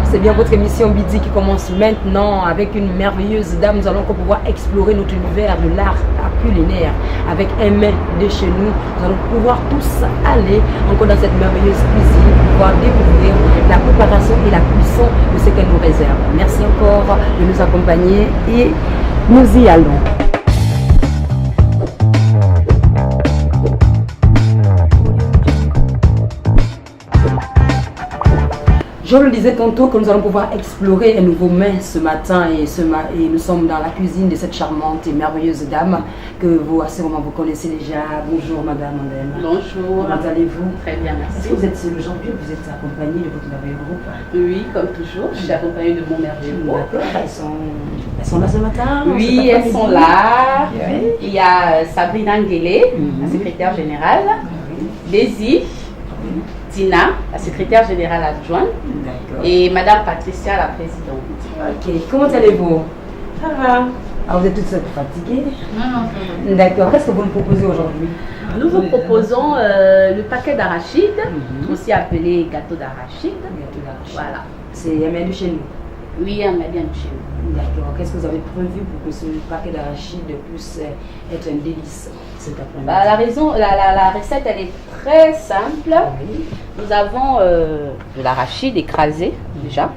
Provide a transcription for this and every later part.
C'est bien votre émission Bidi qui commence maintenant avec une merveilleuse dame. Nous allons encore pouvoir explorer notre univers de l'art culinaire avec un maître de chez nous. Nous allons pouvoir tous aller encore dans cette merveilleuse cuisine pour pouvoir découvrir la préparation et la cuisson de ce qu'elle nous réserve. Merci encore de nous accompagner et nous y allons. Je le disais tantôt que nous allons pouvoir explorer un nouveau mets ce matin et nous sommes dans la cuisine de cette charmante et merveilleuse dame que vous assurément vous connaissez déjà. Bonjour Madame Andène. Bonjour. Comment allez-vous? Très bien, merci. Est-ce que vous êtes seule aujourd'hui ou vous êtes accompagnée de votre merveilleux groupe? Oui, comme toujours, je suis accompagnée de mon merveilleux groupe. D'accord, elles sont là ce matin? Oui, elles sont là. Oui. Il y a Sabrina Nguélé, la secrétaire générale, Daisy, Tina, la secrétaire générale adjointe, et Madame Patricia, la présidente. Ok, comment allez-vous? Ça va. Ah, vous êtes toutes fatiguées? Non. D'accord, qu'est-ce que vous nous proposez aujourd'hui? Nous vous proposons le paquet d'arachide, aussi appelé gâteau d'arachide. Voilà. C'est un menu chez nous. Oui, on a bien chez nous. D'accord. Qu'est-ce que vous avez prévu pour que ce paquet d'arachide puisse être un délice cet après-midi? La recette, elle est très simple. Oui. Nous avons de l'arachide écrasé déjà.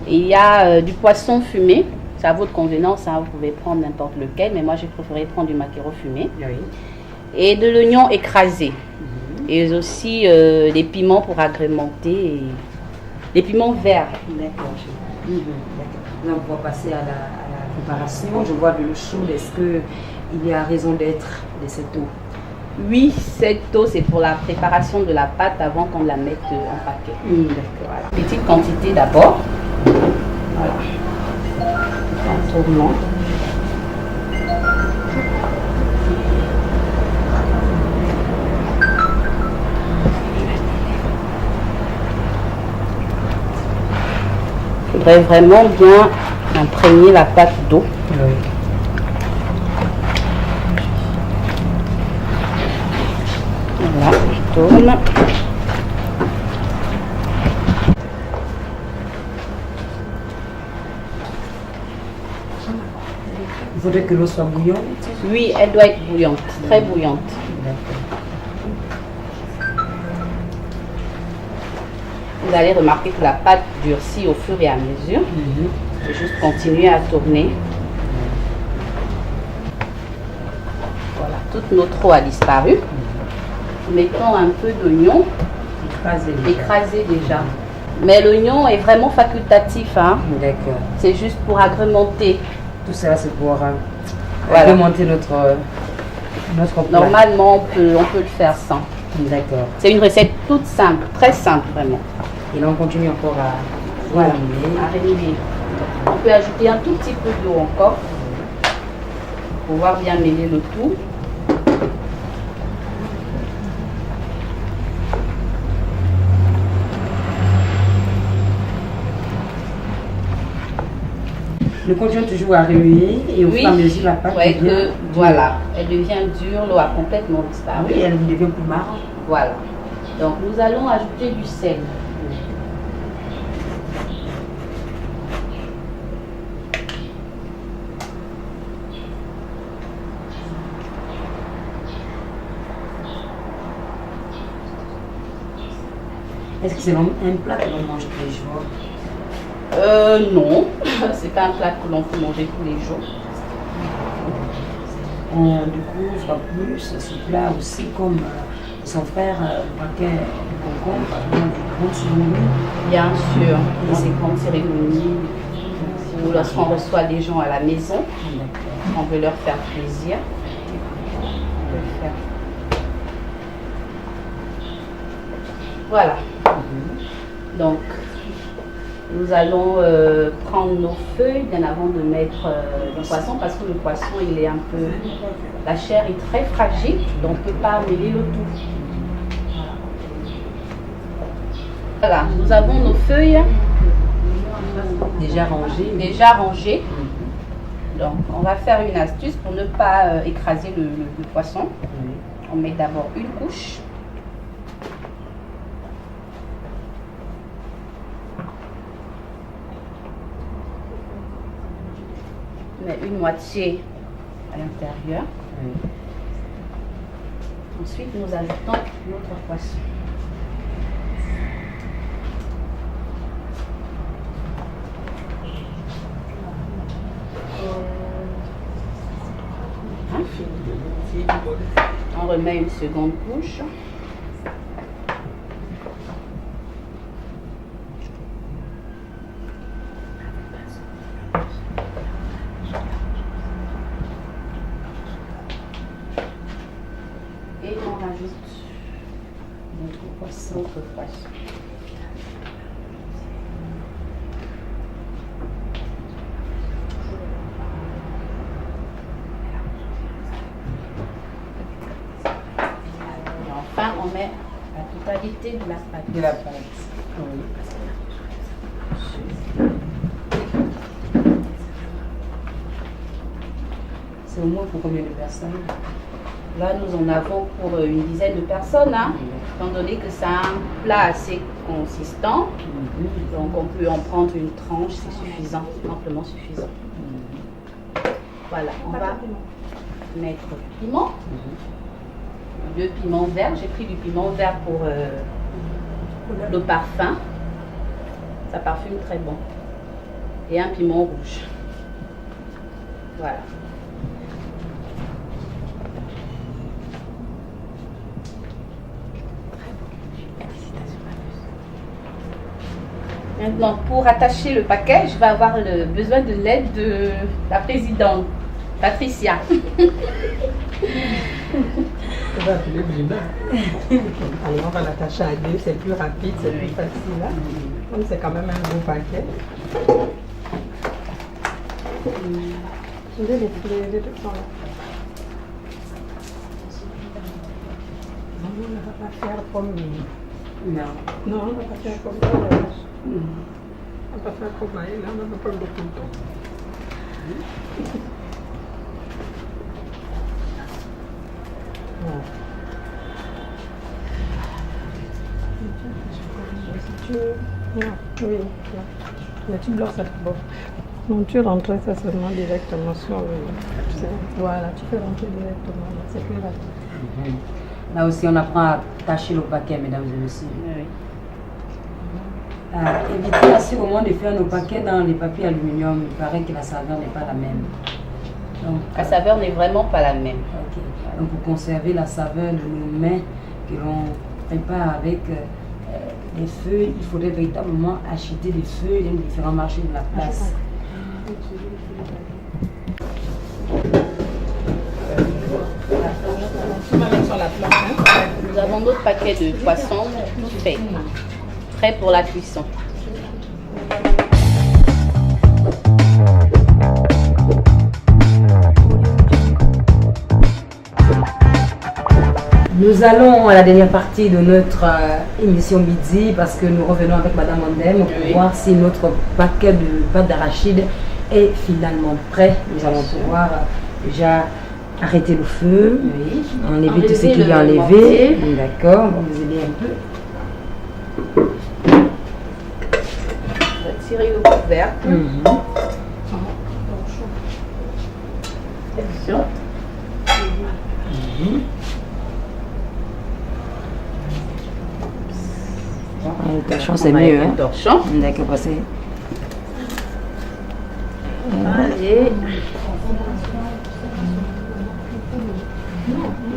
Et il y a du poisson fumé. C'est à votre convenance, hein, vous pouvez prendre n'importe lequel, mais moi j'ai préféré prendre du maquereau fumé. Oui. Et de l'oignon écrasé. Et aussi des piments pour agrémenter. Des piments verts. D'accord. Là, on va passer à la préparation. Je vois de l'eau chaude. Est-ce qu'il y a raison d'être de cette eau? Oui, cette eau, c'est pour la préparation de la pâte avant qu'on la mette en paquet. D'accord. Voilà. Petite quantité d'abord. Voilà. En tournant. Il faudrait vraiment bien imprégner la pâte d'eau. Oui. Voilà, je tourne. Il faudrait que l'eau soit bouillante. Oui, elle doit être bouillante, très bouillante. D'accord. Vous allez remarquer que la pâte durcit au fur et à mesure. Et juste continuer à tourner. Voilà, toute notre eau a disparu. Mettons un peu d'oignon écrasé déjà. Mais l'oignon est vraiment facultatif. Hein. D'accord. C'est juste pour agrémenter. Tout ça, c'est pour Voilà. agrémenter notre plat. Normalement, on peut le faire sans. D'accord. C'est une recette toute simple, très simple vraiment. Et là, on continue encore à Voilà, réanimer. à réunier. On peut ajouter un tout petit peu d'eau encore pour pouvoir bien mêler le tout. Nous continuons toujours à remuer et au fur et à mesure la pâte ouais, devient voilà, elle devient dure, l'eau a complètement disparu. oui, elle devient plus marron. Voilà. Donc nous allons ajouter du sel. Est-ce que c'est un plat que l'on mange tous les jours? Non, c'est pas un plat que l'on peut manger tous les jours. On découvre plus ce plat aussi comme son frère paquet de concombre, du grand surimi. Bien sûr, dans ces grandes cérémonies ou lorsqu'on reçoit des gens à la maison, on veut leur faire plaisir. On peut le faire. Voilà. Donc, Nous allons prendre nos feuilles bien avant de mettre le poisson parce que le poisson il est un peu... La chair est très fragile, donc on ne peut pas mêler le tout. Voilà, nous avons nos feuilles déjà rangées. Donc on va faire une astuce pour ne pas écraser le poisson. On met d'abord une couche. On met une moitié à l'intérieur. Ensuite, nous ajoutons notre poisson. On remet une seconde couche. Et on rajoute notre poisson. Enfin, on met la totalité de la pâte. Oui. C'est au moins pour combien de personnes? Là, nous en avons pour une dizaine de personnes, hein, étant donné que c'est un plat assez consistant. Donc, on peut en prendre une tranche, c'est suffisant, amplement suffisant. Voilà, on va mettre du piment. 2 piments verts. J'ai pris du piment vert pour le parfum. Ça parfume très bon. Et un piment rouge. Voilà. Maintenant, pour attacher le paquet, je vais avoir besoin de l'aide de la présidente, Patricia. On va appeler Brina. Allez, on va l'attacher à deux, c'est plus rapide, c'est plus facile. Hein? Donc c'est quand même un gros paquet. Les trucs sont là. Non, on ne va pas faire comme... Non, on ne va pas faire comme ça. On va pas faire comme ça, là, on ne va pas prendre beaucoup de temps. Oui, mais tu bloques ça d'abord. Non, tu rentres ça seulement directement sur le... Voilà, tu peux rentrer directement, c'est plus rapide. Là aussi, on apprend à tâcher le paquet, mesdames et messieurs. Oui. Évitez aussi au moins de faire nos paquets dans les papiers aluminium. Il paraît que la saveur n'est pas la même. Donc, La saveur n'est vraiment pas la même. ok. Donc, pour conserver la saveur de nos mets que l'on prépare avec des feuilles, il faudrait véritablement acheter des feuilles dans différents marchés de la place. On va mettre sur la planche. Hein? Nous avons notre paquet de poissons tout fait, prêt pour la cuisson. Nous allons à la dernière partie de notre émission midi parce que nous revenons avec Madame Ondem pour voir si notre paquet de pâte d'arachide est finalement prêt. Nous allons pouvoir déjà arrêter le feu, enlever tout ce qu'il y a enlevé. D'accord, on va vous aider un peu. Retirer le couvercle. Attention. Le torchon, c'est mieux. Hein? Torchon. D'accord, passez. Allez.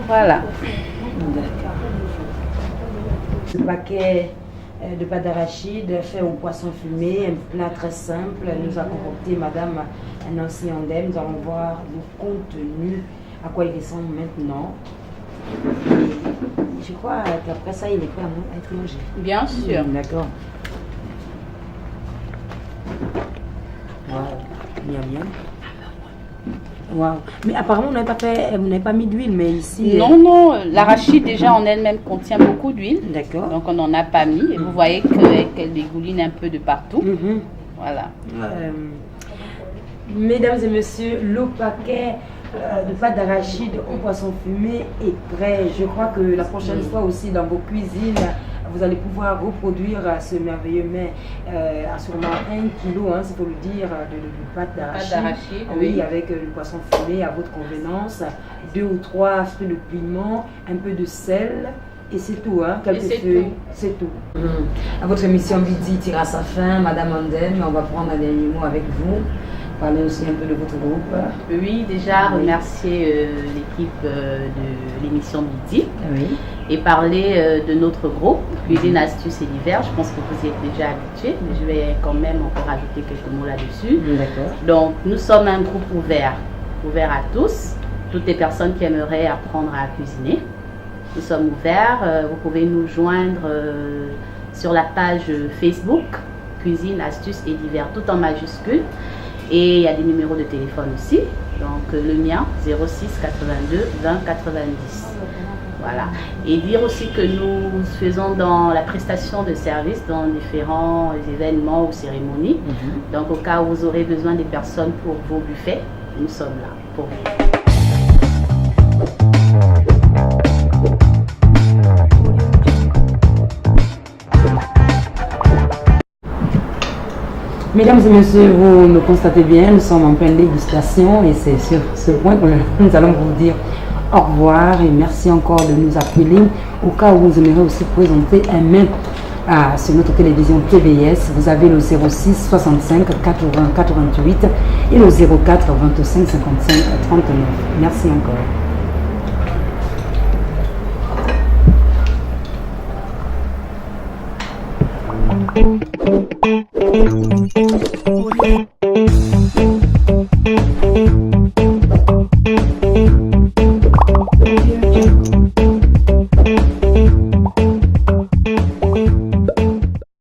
Voilà. Ce paquet de pâte d'arachide fait au poisson fumé, un plat très simple. Nous a concocté Madame Nancy Ondem. Nous allons voir le contenu, à quoi il ressemble maintenant. Et je crois qu'après ça, il est prêt à être mangé. Bien sûr. D'accord. Bien, bien. Waouh. Mais apparemment, vous n'avez pas mis d'huile, mais ici. Non, non, l'arachide déjà en elle-même contient beaucoup d'huile. D'accord. Donc on n'en a pas mis. Et vous voyez qu'elle dégouline un peu de partout. Mhm. Voilà. Mesdames et messieurs, le paquet de pâte d'arachide au poisson fumé est prêt. Je crois que la prochaine fois aussi dans vos cuisines, vous allez pouvoir reproduire ce merveilleux mets à sûrement 1 kilo, hein, s'il faut le dire, de pâte d'arachide. Oui, avec le poisson fumé à votre convenance, 2 ou 3 fruits de piment, un peu de sel. Et c'est tout, hein, quelques feuilles, c'est tout. À votre émission Midi tire à sa fin, Madame Anden, on va prendre un dernier mot avec vous. Parler aussi un peu de votre groupe. Oui, déjà remercier l'équipe de l'émission Midi. Oui. Et parler de notre groupe, Cuisine, Astuces et Divers. Je pense que vous y êtes déjà habitués, mais je vais quand même encore ajouter quelques mots là-dessus. D'accord. Donc, nous sommes un groupe ouvert à tous, toutes les personnes qui aimeraient apprendre à cuisiner. Nous sommes ouverts, vous pouvez nous joindre sur la page Facebook, Cuisine, Astuces et Divers, tout en majuscule. Et il y a des numéros de téléphone aussi. Donc le mien, 06 82 20 90. Voilà. Et dire aussi que nous faisons dans la prestation de services dans différents événements ou cérémonies. Donc au cas où vous aurez besoin des personnes pour vos buffets, nous sommes là pour vous. Mesdames et messieurs, vous me constatez bien, nous sommes en pleine dégustation et c'est sur ce point que nous allons vous dire au revoir et merci encore de nous appeler. Au cas où vous aimeriez aussi présenter un mets sur notre télévision TVS, vous avez le 06 65 80 88 et le 04 25 55 39. Merci encore.